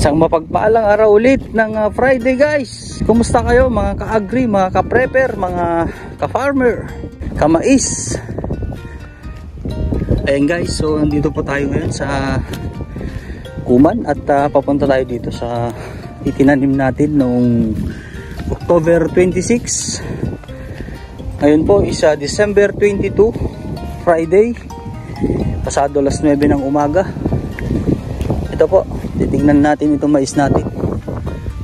Isang mapagpaalang araw ulit ng Friday guys. Kumusta kayo mga ka-agri, mga ka-prepper, mga ka-farmer, ka-mais? Ayan guys, so nandito po tayo ngayon sa Kuman at papunta tayo dito sa itinanim natin noong October 26. Ngayon po is December 22, Friday, pasado alas 9 ng umaga. Ito po, titignan natin itong mais natin.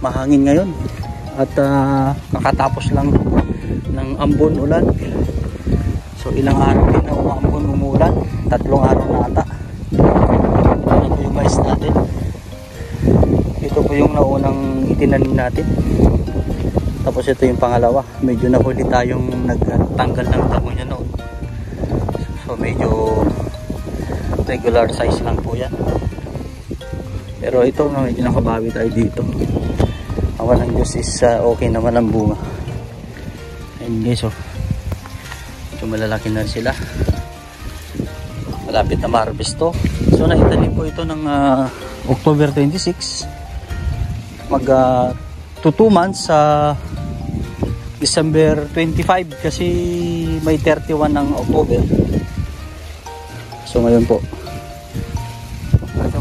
Mahangin ngayon at kakatapos lang ng ambon ulan. So ilang araw din na umambon umulan, 3 araw na ata. Ito po yung mais natin. Ito po yung naunang itinanim natin. Tapos ito yung pangalawa. Medyo nahuli tayong nagtanggal ng damo niya noon. So medyo regular size lang po yan. Pero ito medyo nakabawi tayo dito. Awan ng Diyos is okay naman ang bunga. Ayun guys, oh. So malalaki na sila. Malapit na ma-harvest to. So naitanim po ito ng October 26. Mag 2 months sa December 25 kasi may 31 ng October. So ngayon po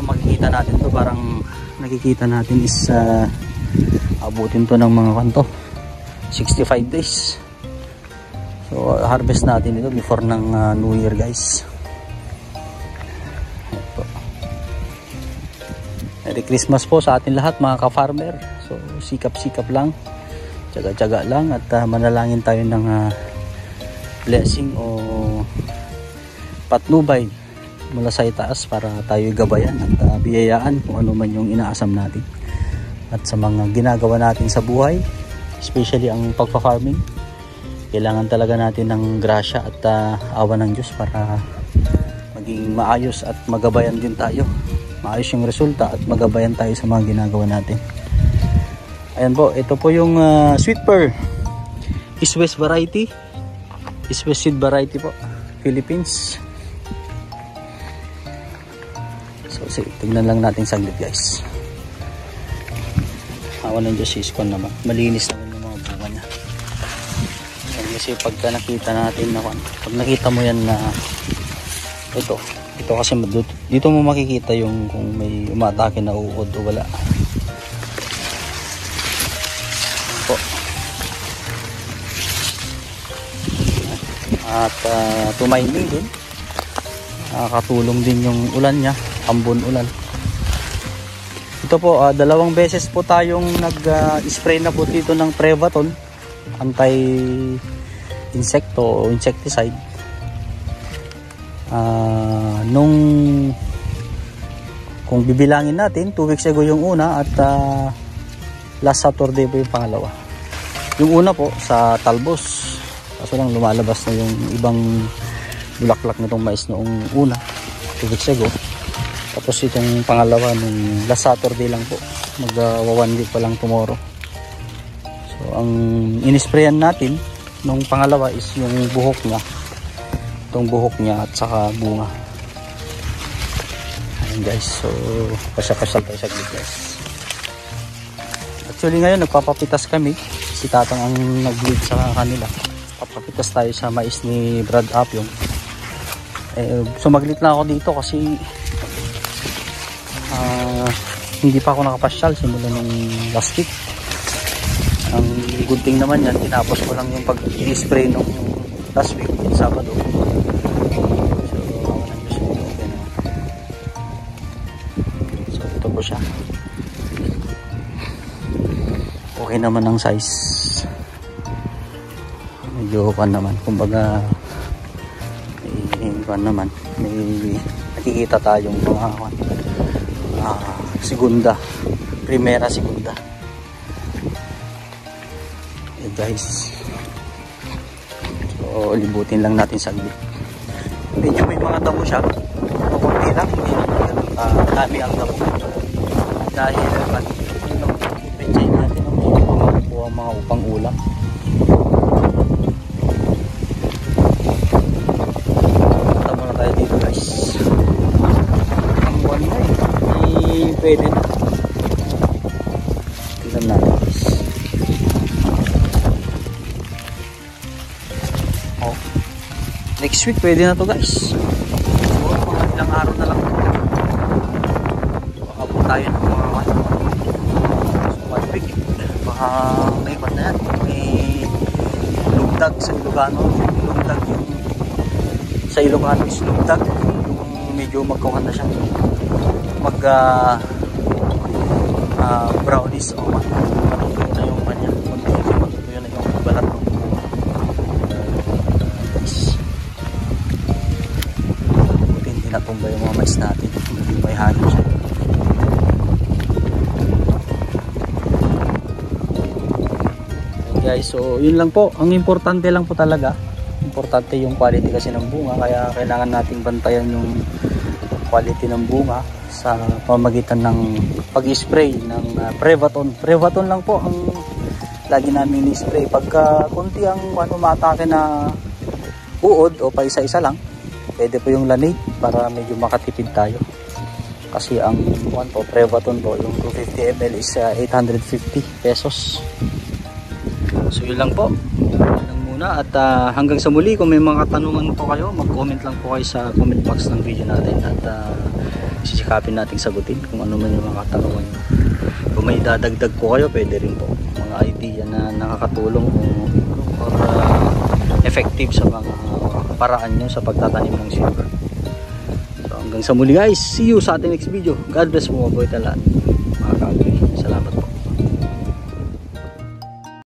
makikita natin to, parang nakikita natin is abutin to ng mga kanto 65 days. So harvest natin ito before ng New Year guys. Ito. Merry Christmas po sa atin lahat mga ka-farmer. So sikap-sikap lang, tiyaga-tiyaga lang at manalangin tayo ng blessing o patnubay mula sa itaas para tayo gabayan at biyayaan kung ano man yung inaasam natin. At sa mga ginagawa natin sa buhay, especially ang pagpa-farming, kailangan talaga natin ng grasya at awa ng Diyos para maging maayos at magabayan din tayo. Maayos yung resulta at magabayan tayo sa mga ginagawa natin. Ayan po, ito po yung sweet pear. East West variety. East West seed variety po. Philippines. So, tignan lang natin saglit guys. Awan ng Diyos is kon naman. Malinis naman yung mga bunga niya. Kasi pagka nakita natin na pag nakita mo yan na ito kasi dito mo makikita yung kung may umatake na uod o wala. Po. At tumiming din. Nakakatulong din yung ulan niya, ambon ulan. Ito po, 2 beses po tayong nag-spray na po dito ng Prevaton, anti-insecto o insecticide. Kung bibilangin natin, 2 weeks ago yung una at last Saturday po yung pangalawa. Yung una po sa talbos, kaso lang lumalabas na yung ibang bulaklak nitong mais noong una 2 weeks ago. Tapos itong pangalawa nung last Saturday lang po, mag 1 week pa lang tomorrow. So ang inisprayan natin nung pangalawa is yung buhok niya, itong buhok niya at saka bunga. Ayun guys, so pasya-pasya tayo saglit guys. Actually ngayon nagpapapitas kami, si Tatang ang nag-lead sa kanila. Papapitas tayo sa mais ni Brad Apyong. Sumaglit lang ako dito kasi hindi pa ako nakapasyal simula nung last week. Ang good thing naman yan, tinapos ko lang yung pag-spray nung last week, Sabado. So ito po siya. Okay naman ang size. Medyo pan naman, kumbaga naman may nakikita tayong mga segunda, primera, segunda. Guys, so libutin lang natin saglit. Medyo may mga damo siya, makunti lang, hindi naman dami ang damo dahil pag-ipensay natin ang mga upang ulam. Tayo dito guys. Ang buwan na pwede na. next week pwede na to guys. Siguro mga ilang araw na lang. Baka po tayo ng mga 1 week. Baka may iba na yan. May lugdag sa Ilocano. Lugdag yung sa Ilocano is lugdag. Yung medyo magkuhan na siya. Mag brownies o matutuyo na yung kanya. Matutuyo na yung balat ng buti hindi natumba yung mga mais natin. Hindi may hangin siya. Guys, so yun lang po. Ang importante lang po talaga, importante yung quality kasi ng bunga, kaya kailangan nating bantayan yung quality ng bunga sa pamamagitan ng pag-spray ng Prevaton. Prevaton lang po ang lagi namin ni-spray. Pagka kunti ang umatake na uod o pa isa-isa lang, pwede po yung Lanate para medyo makatipid tayo. Kasi ang Prevaton po, yung 250 ml is 850 pesos. So yun lang po. Yun lang muna at hanggang sa muli, kung may mga katanungan po kayo, mag-comment lang po kayo sa comment box ng video natin at sisikapin nating sagutin kung ano man yung mga katanungan nyo. Kung may dadagdag po kayo, pwede rin po mga idea na nakakatulong or effective sa mga paraan nyo sa pagtatanim ng silver. So hanggang sa muli guys, see you sa ating next video. God bless mo, mabuhay tayo lahat mga kagawin.